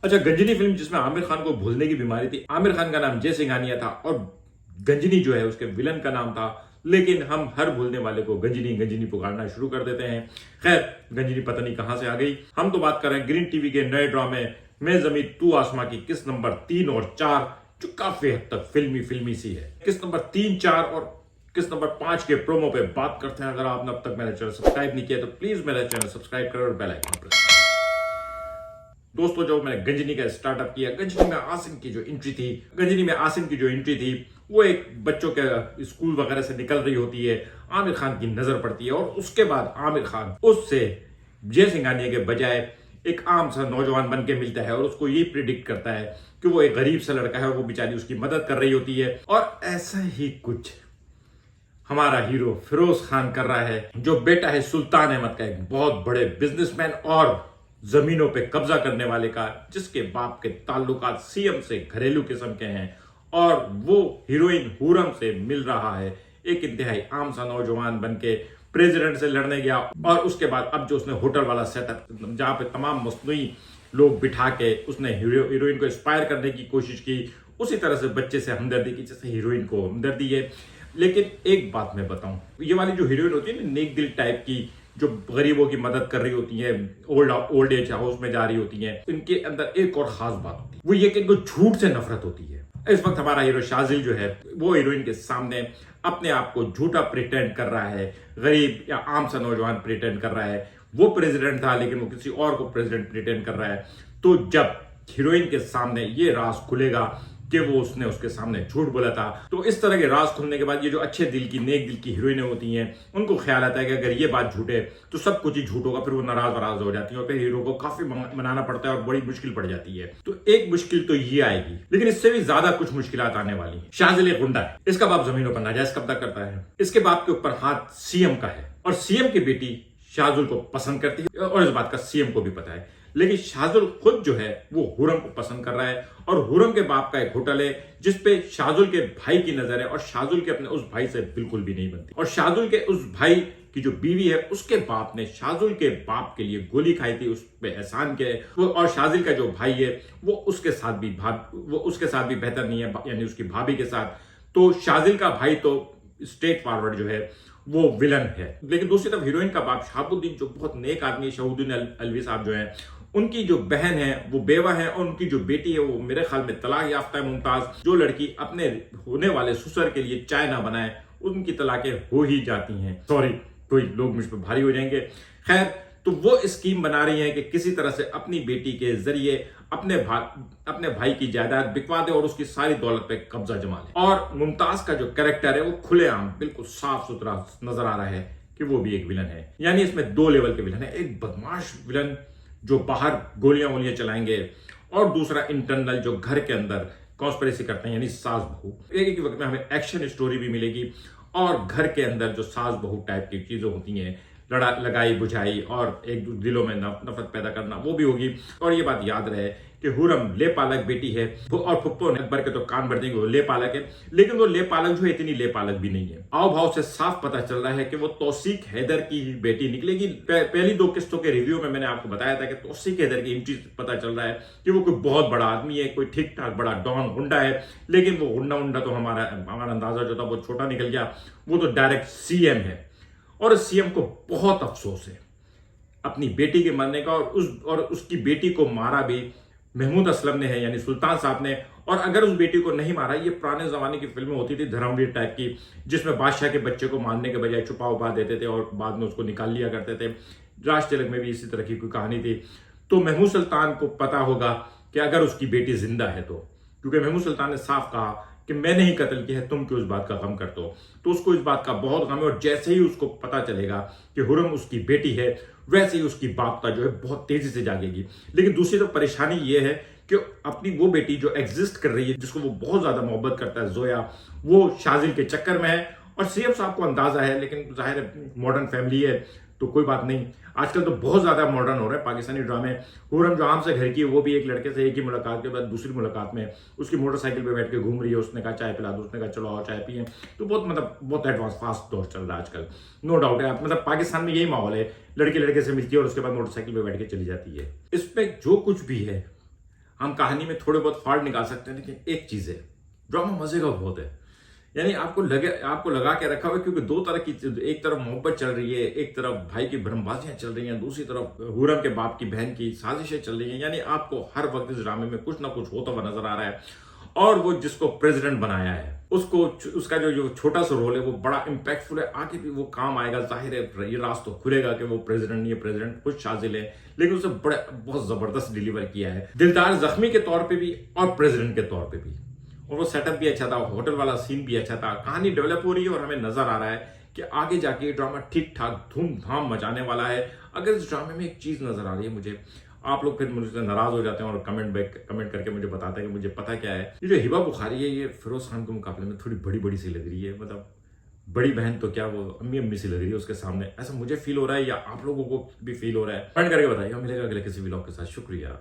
अच्छा, गंजनी फिल्म जिसमें आमिर खान को भूलने की बीमारी थी। आमिर खान का नाम जय सिंघानिया था और गंजनी जो है उसके विलन का नाम था, लेकिन हम हर भूलने वाले को गंजनी गंजनी पुकारना शुरू कर देते हैं। खैर, गंजनी पता नहीं कहां से आ गई। हम तो बात कर रहे हैं ग्रीन टीवी के नए ड्रामे मैं जमी तू आसमां की किस्त नंबर 3 और 4, जो काफी हद तक फिल्मी सी है। किस्त नंबर 3, 4 और किस्त नंबर 5 के प्रोमो पे बात करते हैं। अगर आपने अब तक मेरा चैनल सब्सक्राइब नहीं किया तो प्लीज मेरा चैनल सब्सक्राइब करो और बेल आइकन प्रेस। दोस्तों, जो मैंने गंजनी का स्टार्टअप किया, गंजनी में आसिम की जो एंट्री थी वो एक बच्चों के स्कूल वगैरह से निकल रही होती है। आमिर खान की नजर पड़ती है और उसके बाद आमिर खान उससे जय सिंघानिया के बजाय एक आम सा नौजवान बन के मिलता है और उसको ये प्रिडिक्ट करता है कि वो एक गरीब सा लड़का है और वो बेचारी उसकी मदद कर रही होती है। और ऐसा ही कुछ हमारा हीरो फिरोज खान कर रहा है, जो बेटा है सुल्तान अहमद का, एक बहुत बड़े बिजनेसमैन और जमीनों पे कब्जा करने वाले का, जिसके बाप के ताल्लुकात सीएम से घरेलू किस्म के हैं और वो हीरोइन हुरम से मिल रहा है। एक इंतहाई आम सा नौजवान बन के प्रेसिडेंट से लड़ने गया और उसके बाद अब जो उसने होटल वाला सेटअप, जहां पे तमाम मस्नुई लोग बिठा के उसने हीरोइन को इंस्पायर करने की कोशिश की, उसी तरह से बच्चे से हमदर्दी की जैसे हीरोइन को हमदर्दी है। लेकिन एक बात मैं बताऊं, ये वाली जो हीरोइन होती है ना, नेक दिल टाइप की, जो गरीबों की मदद कर रही होती है, ओल्ड एज हाउस में जा रही होती है, इनके अंदर एक और खास बात होती है, वो ये कि इनको झूठ से नफरत होती है। इस वक्त हमारा हीरो शाजिल जो है वो हीरोइन के सामने अपने आप को झूठा प्रिटेंड कर रहा है, गरीब या आम सा नौजवान प्रिटेंड कर रहा है। वो प्रेसिडेंट था लेकिन वो किसी और को प्रेसिडेंट प्रिटेंड कर रहा है। तो जब हीरोइन के सामने ये राज खुलेगा कि वो उसने उसके सामने झूठ बोला था, तो इस तरह के राज खुलने के बाद ये जो अच्छे दिल की नेक दिल की हीरोइनें होती हैं, उनको ख्याल आता है कि अगर ये बात झूठ है तो सब कुछ ही झूठ होगा। फिर वो नाराज हो जाती है और फिर हीरो को काफी मनाना पड़ता है और बड़ी मुश्किल पड़ जाती है। तो एक मुश्किल तो ये आएगी, लेकिन इससे भी ज्यादा कुछ मुश्किलात आने वाली है। शाजिल एक गुंडा है, इसका बाप जमीनों पर नाजायज कब्जा करता है, इसके बाप के ऊपर हाथ सीएम का है और सीएम की बेटी शाजुल को पसंद करती है और इस बात का सीएम को भी पता है। लेकिन शाजुल खुद जो है वो हुरम को पसंद कर रहा है और हुरम के बाप का एक होटल है जिसपे शाजुल के भाई की नजर है और शाजुल के अपने उस भाई से बिल्कुल भी नहीं बनती। और शाजुल के उस भाई की जो बीवी है, उसके बाप ने शाजुल के बाप के लिए गोली खाई थी, उस पे एहसान किया। और शाजुल का जो भाई है वो उसके साथ भी बेहतर नहीं है, यानी उसकी भाभी के साथ। तो शाजिल का भाई तो स्ट्रेट फॉरवर्ड जो है वो विलन है। लेकिन दूसरी तरफ हीरोइन का बाप शहाबुद्दीन जो बहुत नेक आदमी है, शहाबुद्दीन अलवी साहब जो है, उनकी जो बहन है वो बेवा है और उनकी जो बेटी है वो मेरे ख्याल में तलाक याफ्ता है, मुमताज। जो लड़की अपने होने वाले ससुर के लिए चाय ना बनाए, उनकी तलाकें हो ही जाती हैं। सॉरी, कोई लोग मुझ पर भारी हो जाएंगे। खैर, तो वो स्कीम बना रही है कि किसी तरह से अपनी बेटी के जरिए अपने भाई की जायदाद बिकवा दे और उसकी सारी दौलत पे कब्जा जमा ले। और मुमताज का जो कैरेक्टर है वो खुलेआम बिल्कुल साफ सुथरा नजर आ रहा है कि वो भी एक विलन है। यानी इसमें दो लेवल के विलन है, एक बदमाश विलन जो बाहर गोलियां चलाएंगे और दूसरा इंटरनल जो घर के अंदर कॉन्स्पिरेसी करते हैं, यानी सास बहू। एक ही वक्त में हमें एक्शन स्टोरी भी मिलेगी और घर के अंदर जो सास बहू टाइप की चीजें होती हैं, लगाई बुझाई और एक दिलों में नफरत पैदा करना, वो भी होगी। और ये बात याद रहे कि हुरम ले पालक बेटी है और फुप्पो ने अकबर के तो कान भर देंगे, वो ले पालक है। लेकिन वो ले पालक जो है इतनी ले पालक भी नहीं है। आओ भाव से साफ पता चल रहा है कि वो तौसीक हैदर की बेटी निकलेगी। पहली दो किस्तों के रिव्यू में मैंने आपको बताया था कि तौसीक हैदर की एंट्री पता चल रहा है कि वो कोई बहुत बड़ा आदमी है, कोई ठीक ठाक बड़ा डॉन गुंडा है। लेकिन वो गुंडा तो हमारा अंदाजा जो था वो छोटा निकल गया। वो तो डायरेक्ट सीएम है और सीएम को बहुत अफसोस है अपनी बेटी के मरने का। और उसकी बेटी को मारा भी महमूद असलम ने है, यानी सुल्तान साहब ने। और अगर उस बेटी को नहीं मारा, ये पुराने जमाने की फिल्में होती थी धर्मवीर टाइप की, जिसमें बादशाह के बच्चे को मारने के बजाय छुपा देते थे और बाद में उसको निकाल लिया करते थे। राज तिलक में भी इसी तरह की कोई कहानी थी। तो महमूद सुल्तान को पता होगा कि अगर उसकी बेटी जिंदा है तो, क्योंकि महमूद सुल्तान ने साफ कहा कि मैंने ही कत्ल किया है, तुम क्यों इस बात का गम करते हो। तो उसको इस बात का बहुत गम है और जैसे ही उसको पता चलेगा कि हुरम उसकी बेटी है, वैसे ही उसकी बापता जो है बहुत तेजी से जागेगी। लेकिन दूसरी तरफ परेशानी ये है कि अपनी वो बेटी जो एग्जिस्ट कर रही है, जिसको वो बहुत ज्यादा मोहब्बत करता है, जोया, वो शाजिल के चक्कर में है। और सीएम साहब को अंदाजा है, लेकिन जाहिर है मॉडर्न फैमिली है तो कोई बात नहीं। आजकल तो बहुत ज्यादा मॉडर्न हो रहे हैं पाकिस्तानी ड्रामे। हुरम जो आम से घर की है, वो भी एक लड़के से एक ही मुलाकात के बाद दूसरी मुलाकात में उसकी मोटरसाइकिल पे बैठ के घूम रही है। उसने कहा चाय पिला दो, उसने कहा चलो आओ चाय पिए। तो बहुत एडवांस फास्ट दौर चल रहा है आजकल, नो डाउट है। मतलब पाकिस्तान में यही माहौल है, लड़के लड़के से मिलती है और उसके बाद मोटरसाइकिल पे बैठ के चली जाती है। इसमें जो कुछ भी है हम कहानी में थोड़े बहुत फॉल्ट निकाल सकते हैं, लेकिन एक चीज है, ड्रामा मजे का बहुत है। यानी आपको लगा के रखा हुआ है, क्योंकि दो तरह की, एक तरफ मोहब्बत चल रही है, एक तरफ भाई की भ्रमबाजियां चल रही हैं, दूसरी तरफ हुरम के बाप की बहन की साजिशें चल रही हैं। यानी आपको हर वक्त इस ड्रामे में कुछ ना कुछ होता हुआ नजर आ रहा है। और वो जिसको प्रेसिडेंट बनाया है उसको, उसका जो छोटा सा रोल है वो बड़ा इंपैक्टफुल है, आगे भी वो काम आएगा। जाहिर है ये राज तो खुलेगा कि वो प्रेसिडेंट नहीं है, प्रेसिडेंट कुछ शाजिल है, लेकिन उसे बहुत जबरदस्त डिलीवर किया है, दिलदार जख्मी के तौर पे भी और प्रेसिडेंट के तौर पे भी। और वो सेटअप भी अच्छा था, होटल वाला सीन भी अच्छा था, कहानी डेवलप हो रही है और हमें नजर आ रहा है कि आगे जाके ये ड्रामा ठीक ठाक धूमधाम मचाने वाला है। अगर इस ड्रामे में एक चीज नजर आ रही है मुझे, आप लोग फिर मुझसे नाराज हो जाते हैं और कमेंट करके मुझे बताते हैं कि मुझे पता क्या है, ये जो हिबा बुखारी है ये फिरोज खान के मुकाबले में थोड़ी बड़ी बड़ी सी लग रही है। मतलब बड़ी बहन तो क्या, वो अम्मी अम्मी सी लग रही है उसके सामने, ऐसा मुझे फील हो रहा है, या आप लोगों को भी फील हो रहा है? कमेंट करके बताइएगा। मिलेगा अगले किसी व्लॉग के साथ। शुक्रिया।